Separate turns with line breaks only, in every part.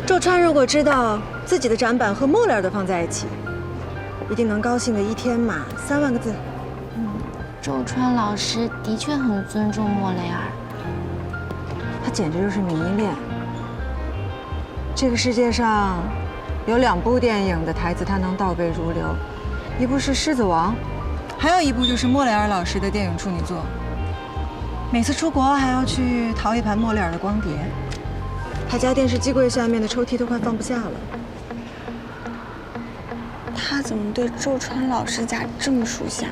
周川如果知道自己的展板和莫莲的放在一起，一定能高兴个一天嘛3万个字。
周川老师的确很尊重莫雷尔，
他简直就是民依恋。这个世界上有2部电影的台词他能倒背如流，一部是《狮子王》，还有一部就是莫雷尔老师的电影处女作。每次出国还要去淘一盘莫雷尔的光碟，他家电视机柜下面的抽屉都快放不下了。
他怎么对周川老师家这么熟悉啊？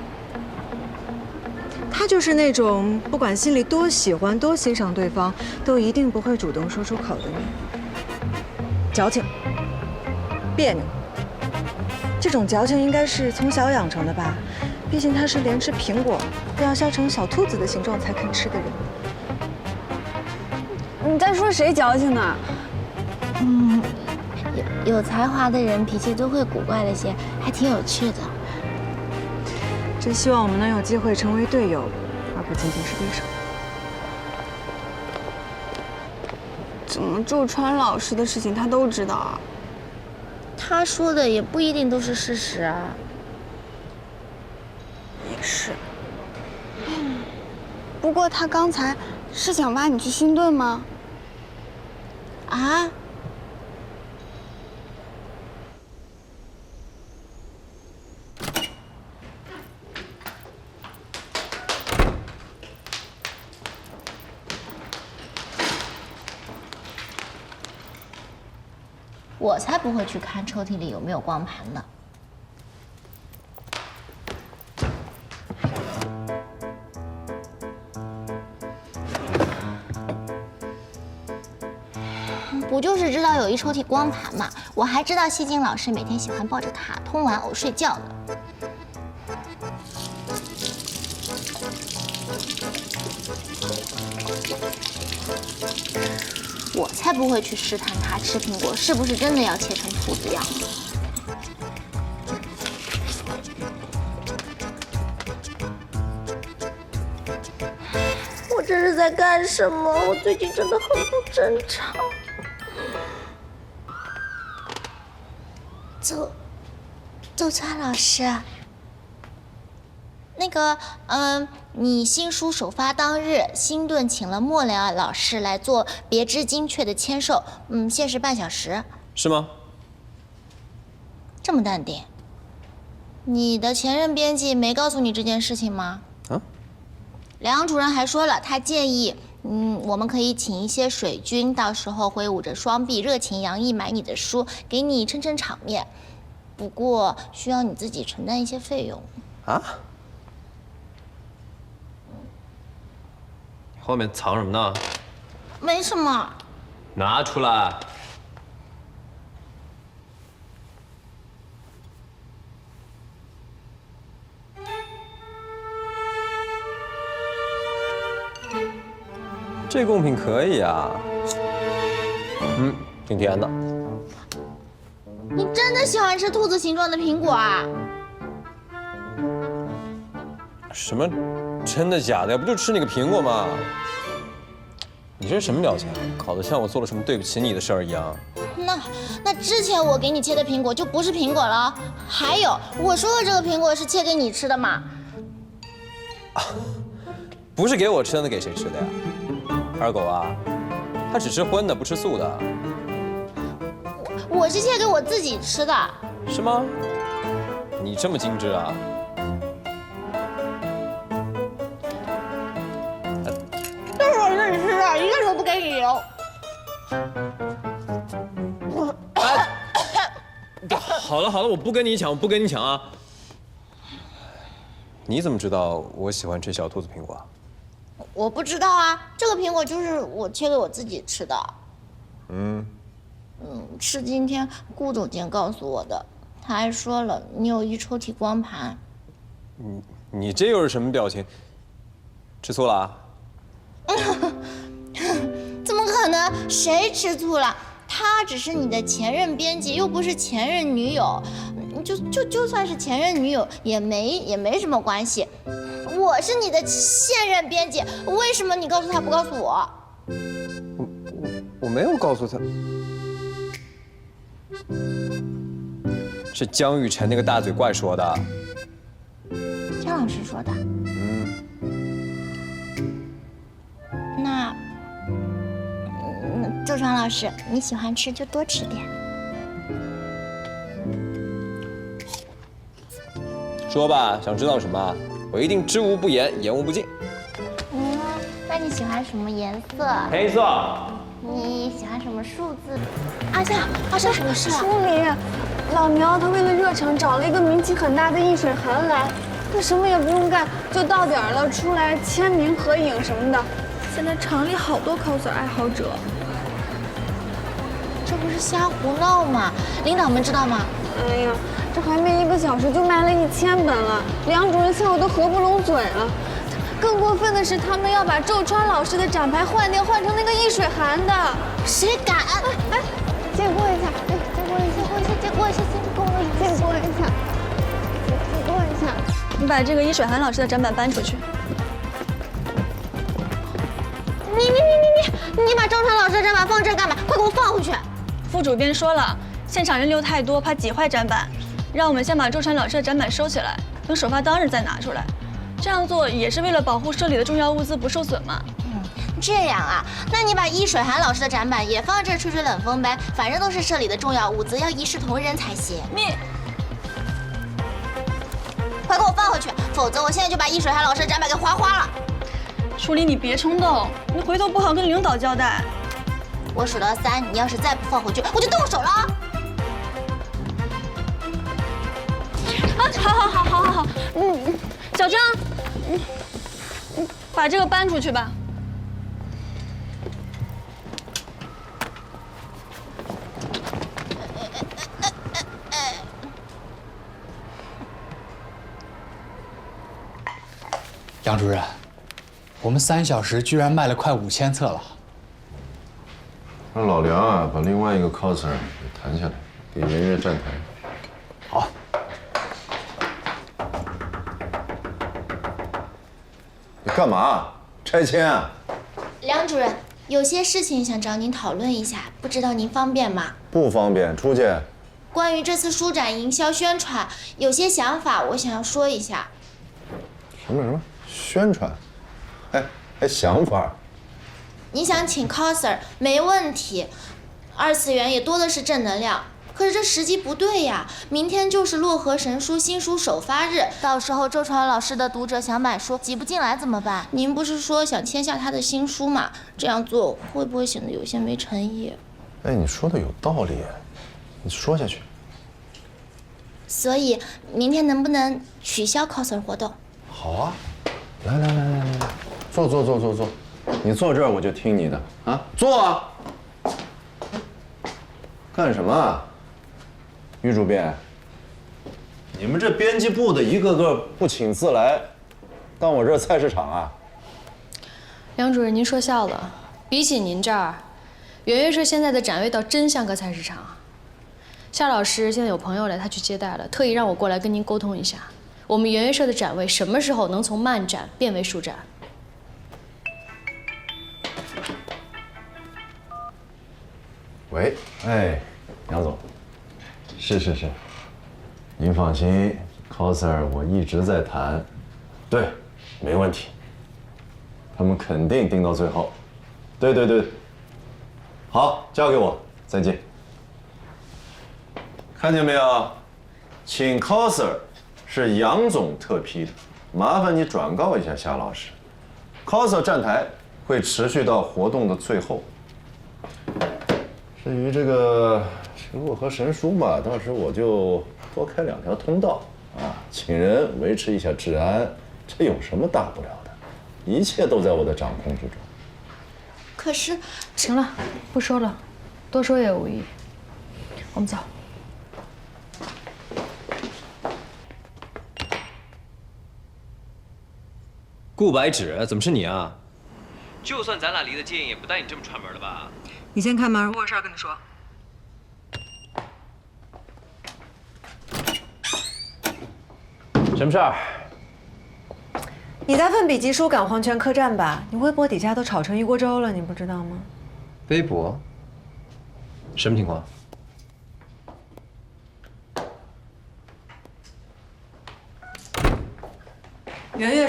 他就是那种不管心里多喜欢、多欣赏对方，都一定不会主动说出口的人。矫情、别扭，这种矫情应该是从小养成的吧？毕竟他是连吃苹果都要削成小兔子的形状才肯吃的人。
你在说谁矫情呢？
有才华的人脾气都会古怪了些，还挺有趣的。
真希望我们能有机会成为队友，而不仅仅是对手。
怎么周川老师的事情他都知道啊？
他说的也不一定都是事实啊。
也是。不过他刚才是想挖你去星顿吗？
啊？我才不会去看抽屉里有没有光盘呢。不就是知道有一抽屉光盘嘛？我还知道西京老师每天喜欢抱着卡通玩偶睡觉呢。我才不会去试探他吃苹果是不是真的要切成兔子样。我这是在干什么？我最近真的很不正常。周川老师，那个，你新书首发当日，星顿请了莫雷尔老师来做别致精确的签售，限时半小时。
是吗？
这么淡定？你的前任编辑没告诉你这件事情吗？
啊？
梁主任还说了，他建议，我们可以请一些水军，到时候挥舞着双臂，热情洋溢买你的书，给你撑撑场面。不过需要你自己承担一些费用。
啊？后面藏什么呢？
没什么。
拿出来。这贡品可以啊，挺甜的。
你真的喜欢吃兔子形状的苹果啊？
什么？真的假的？不就吃那个苹果吗？你这是什么表情？搞得像我做了什么对不起你的事儿一样。
那之前我给你切的苹果就不是苹果了。还有，我说的这个苹果是切给你吃的嘛？
啊，不是给我吃的，那给谁吃的呀？二狗啊，他只吃荤的，不吃素的。
我是切给我自己吃的。
是吗？你这么精致啊？
这是我自己吃的，一个都不给你留。
好了好了，我不跟你抢，我不跟你抢啊！你怎么知道我喜欢吃小兔子苹果啊？
我不知道啊，这个苹果就是我切给我自己吃的。是今天顾总监告诉我的，他还说了你有一抽屉光盘。
你这又是什么表情？吃醋了啊？
怎么可能？谁吃醋了？他只是你的前任编辑，又不是前任女友。就算是前任女友，也没什么关系。我是你的现任编辑，为什么你告诉他不告诉我？
我没有告诉他。是江玉成那个大嘴怪说的。
姜老师说的。那，周川老师，你喜欢吃就多吃点。
说吧，想知道什么？我一定知无不言，言无不尽。
那你喜欢什么颜色？
黑色。
你喜欢什么数字？阿夏，发生什么事啊？
书里，老苗他为了热场找了一个名气很大的易水寒来，他什么也不用干，就到点了出来签名合影什么的。现在厂里好多 coser 爱好者。
这不是瞎胡闹吗？领导们知道吗？
哎呀，这还没1个小时就卖了1000本了，梁主任下午都合不拢嘴了。更过分的是，他们要把周川老师的展牌换掉，换成那个易水寒的。
谁敢？
哎，借过一下，借过一下，借过一下，
你把这个易水寒老师的展板搬出去。
你把周川老师的展板放这儿干嘛？快给我放回去！
副主编说了，现场人流太多，怕挤坏展板，让我们先把周川老师的展板收起来，等首发当日再拿出来。这样做也是为了保护社里的重要物资不受损嘛。
这样啊，那你把易水寒老师的展板也放这儿吹吹冷风呗，反正都是社里的重要物资，要一视同仁才行。快给我放回去，否则我现在就把易水寒老师的展板给划花了。
舒丽，你别冲动，你回头不好跟领导交代。
我数到3，你要是再不放回去，我就动手了啊！
好，小张，把这个搬出去吧。
杨主任，我们3小时居然卖了快5000册了。
让老梁啊把另外一个 coser 给谈下来，给圆圆站台。
好。
你干嘛？拆迁啊？
梁主任，有些事情想找您讨论一下，不知道您方便吗？
不方便，出去。
关于这次书展营销宣传，有些想法我想要说一下。
什么宣传？还想法？
你想请 coser 没问题，2次元也多的是正能量。可是这时机不对呀，明天就是洛河神书新书首发日，到时候周传老师的读者想买书挤不进来怎么办？您不是说想签下他的新书吗？这样做会不会显得有些没诚意？
哎，你说的有道理，你说下去。
所以明天能不能取消 coser 活动？
好啊，来，坐，你坐这儿我就听你的啊，坐啊。干什么啊？于主编，你们这编辑部的一个个不请自来，当我这菜市场啊？
梁主任，您说笑了。比起您这儿，圆圆社现在的展位倒真像个菜市场。夏老师现在有朋友来，他去接待了，特意让我过来跟您沟通一下，我们圆圆社的展位什么时候能从漫展变为书展？
喂，哎，杨总，是，您放心 ，coser 我一直在谈，对，没问题，他们肯定盯到最后，对，好，交给我，再见。看见没有，请 coser 是杨总特批的，麻烦你转告一下夏老师 ，coser 站台会持续到活动的最后。至于这个洛河神书嘛，到时我就多开2条通道啊，请人维持一下治安，这有什么大不了的？一切都在我的掌控之中。
可是，
行了，不说了，多说也无益。我们走。
顾白芷，怎么是你啊？就算咱俩离得近，也不带你这么串门的吧？
你先开门，我有事儿跟你说。
什么事儿？
你在奋笔疾书赶黄泉客栈吧？你微博底下都炒成一锅粥了，你不知道吗？
微博？什么情况？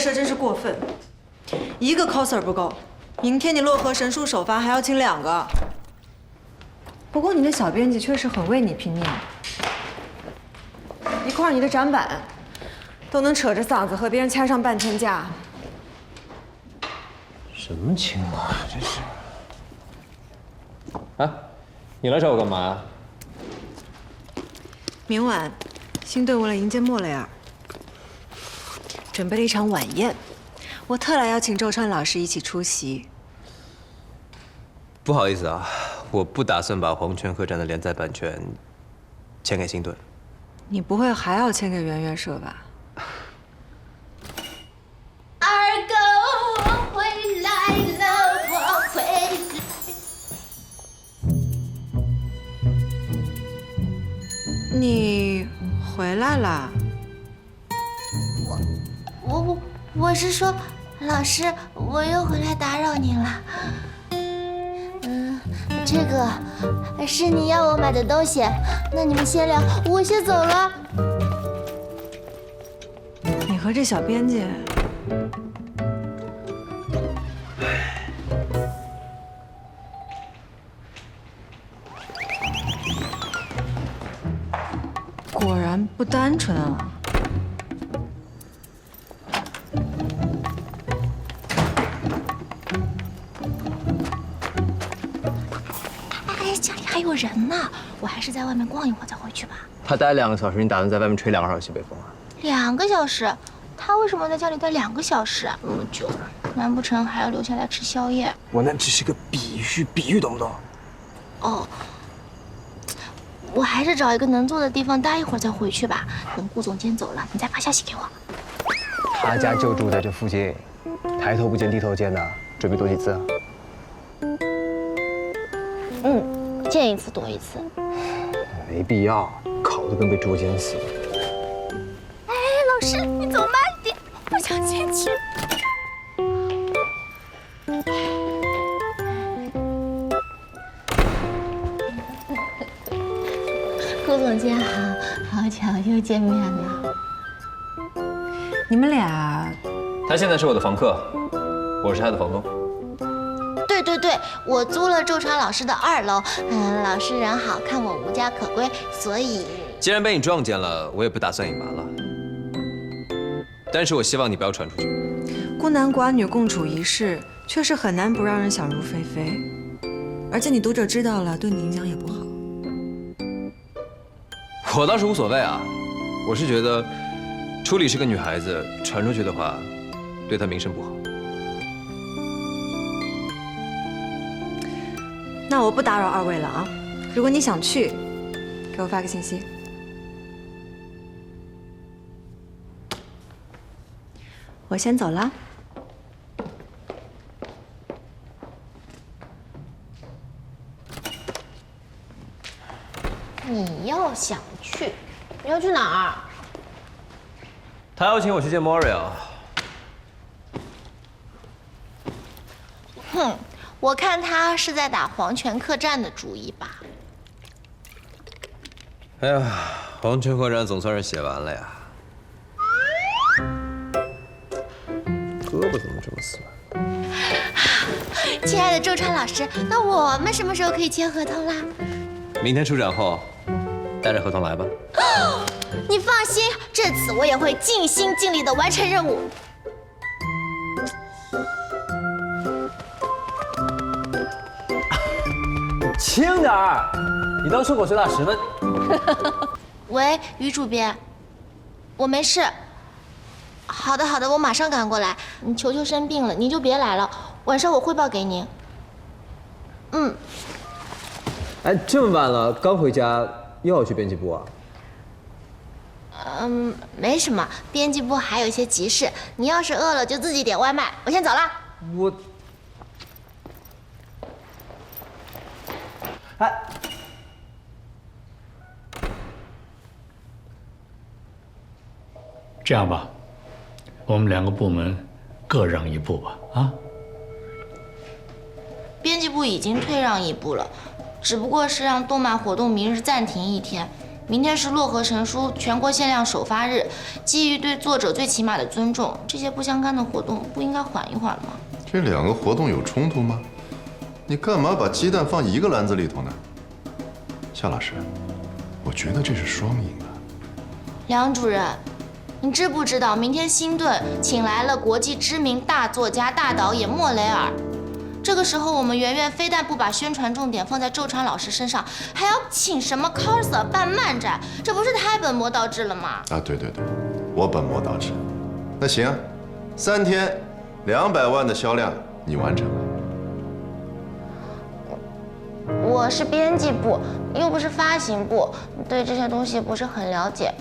社真是过分，一个 coser 不够，明天你洛河神术首发还要请2个。不过你的小编辑确实很为你拼命，一块你的展板都能扯着嗓子和别人掐上半天架。
什么情况啊？这是。啊，你来找我干嘛呀？
明晚，新队伍来迎接莫雷尔，准备了一场晚宴，我特来邀请周川老师一起出席。
不好意思啊，我不打算把《黄泉客栈》的连载版权签给星顿。
你不会还要签给圆月社吧？
二狗，我回来了，我回来。
你回来了？
我是说，老师，我又回来打扰您了。这个是你要我买的东西，那你们先聊，我先走了。
你和这小编辑，果然不单纯啊。
哎，家里还有人呢，我还是在外面逛一会儿再回去吧。
他待2个小时，你打算在外面吹2个小时西北风啊
2个小时？他为什么在家里待2个小时啊？那么久，难不成还要留下来吃宵夜？
我那只是个比喻懂不懂？
哦，我还是找一个能坐的地方待一会儿再回去吧。等顾总监走了，你再发消息给我。
他家就住在这附近，抬头不见低头见的，准备多几次？
见一次多一次。
没必要，烤得跟被捉奸似的。
哎，老师，你走慢点，不想进去。顾总监好巧又见面了。
你们俩，
他现在是我的房客，我是他的房东。
对，我租了周川老师的2楼。老师人好，看我无家可归，所以
既然被你撞见了，我也不打算隐瞒了。但是我希望你不要传出去。
孤男寡女共处一室，确实很难不让人想入非非。而且你读者知道了，对你影响也不好。
我倒是无所谓啊，我是觉得初里是个女孩子，传出去的话，对她名声不好。
那我不打扰2位了啊！如果你想去，给我发个信息。我先走了。
你要想去，你要去哪儿？
他邀请我去见 Moria。
哼，我看他是在打黄泉客栈的主意吧。
哎呀，黄泉客栈总算是写完了呀。胳膊怎么这么酸？
亲爱的周川老师，那我们什么时候可以签合同啦？
明天出展后，带着合同来吧。
你放心，这次我也会尽心尽力的完成任务。
轻点儿，你当出口随打10分。
喂，于主编，我没事。好的，我马上赶过来。你球球生病了，您就别来了，晚上我汇报给您。
哎，这么晚了，刚回家又要去编辑部啊？
没什么，编辑部还有一些急事。你要是饿了就自己点外卖。我先走了。
我，哎，
这样吧，我们2个部门各让一步吧，啊？
编辑部已经退让一步了，只不过是让动漫活动明日暂停1天。明天是《洛河神书》全国限量首发日，基于对作者最起码的尊重，这些不相干的活动不应该缓一缓吗？
这2个活动有冲突吗？你干嘛把鸡蛋放一个篮子里头呢？夏老师，我觉得这是双赢啊。
梁主任，你知不知道明天星顿请来了国际知名大作家、大导演莫雷尔？这个时候，我们圆圆非但不把宣传重点放在周传老师身上，还要请什么 coser 办漫展，这不是太本末倒置了吗？
啊，对，我本末倒置。那行，3天200万的销量你完成了。
我是编辑部，又不是发行部，对这些东西不是很了解。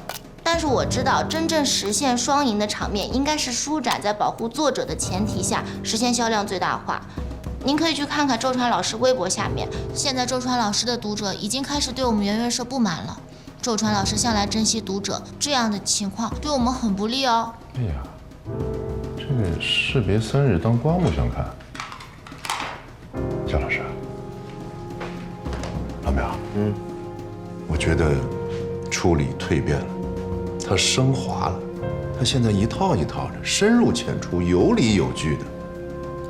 但是我知道，真正实现双赢的场面，应该是书展在保护作者的前提下，实现销量最大化。您可以去看看周传老师微博下面，现在周传老师的读者已经开始对我们圆圆社不满了。周传老师向来珍惜读者，这样的情况对我们很不利哦。
哎呀，这个士别3日当刮目相看。夏老师，老苗，我觉得处理蜕变了，它升华了，它现在一套一套的，深入浅出，有理有据的。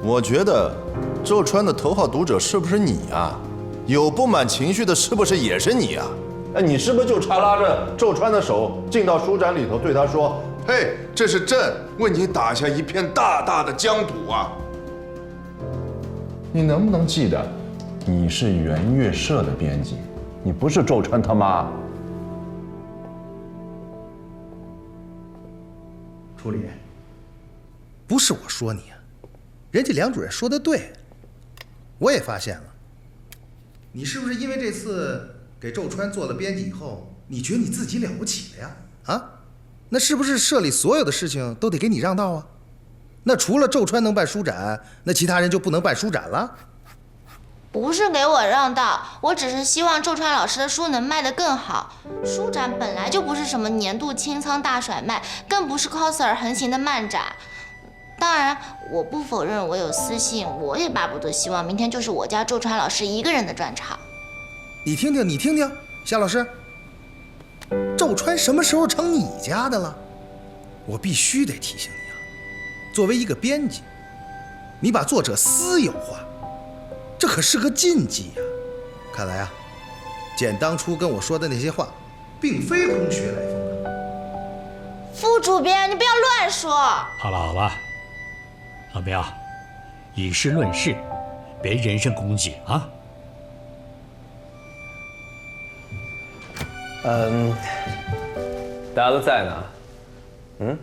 我觉得周川的头号读者是不是你啊？有不满情绪的，是不是也是你啊？哎，你是不是就差拉着周川的手进到书展里头，对他说：“嘿，这是朕为你打下一片大大的疆土啊！”你能不能记得，你是圆月社的编辑，你不是周川他妈。
楚理，不是我说你啊，人家梁主任说的对，我也发现了。你是不是因为这次给周川做了编辑以后，你觉得你自己了不起了呀？啊，那是不是社里所有的事情都得给你让道啊？那除了周川能办书展，那其他人就不能办书展了？
不是给我让道，我只是希望周川老师的书能卖得更好。书展本来就不是什么年度清仓大甩卖，更不是 coser 横行的漫展。当然，我不否认我有私心，我也巴不得希望明天就是我家周川老师一个人的专场。
你听听，夏老师，周川什么时候成你家的了？我必须得提醒你啊，作为一个编辑，你把作者私有化，这可是个禁忌呀。看来啊，简当初跟我说的那些话，并非空穴来风啊。
副主编，你不要乱说。
好了，老苗，以事论事，别人身攻击啊。
大家都在呢。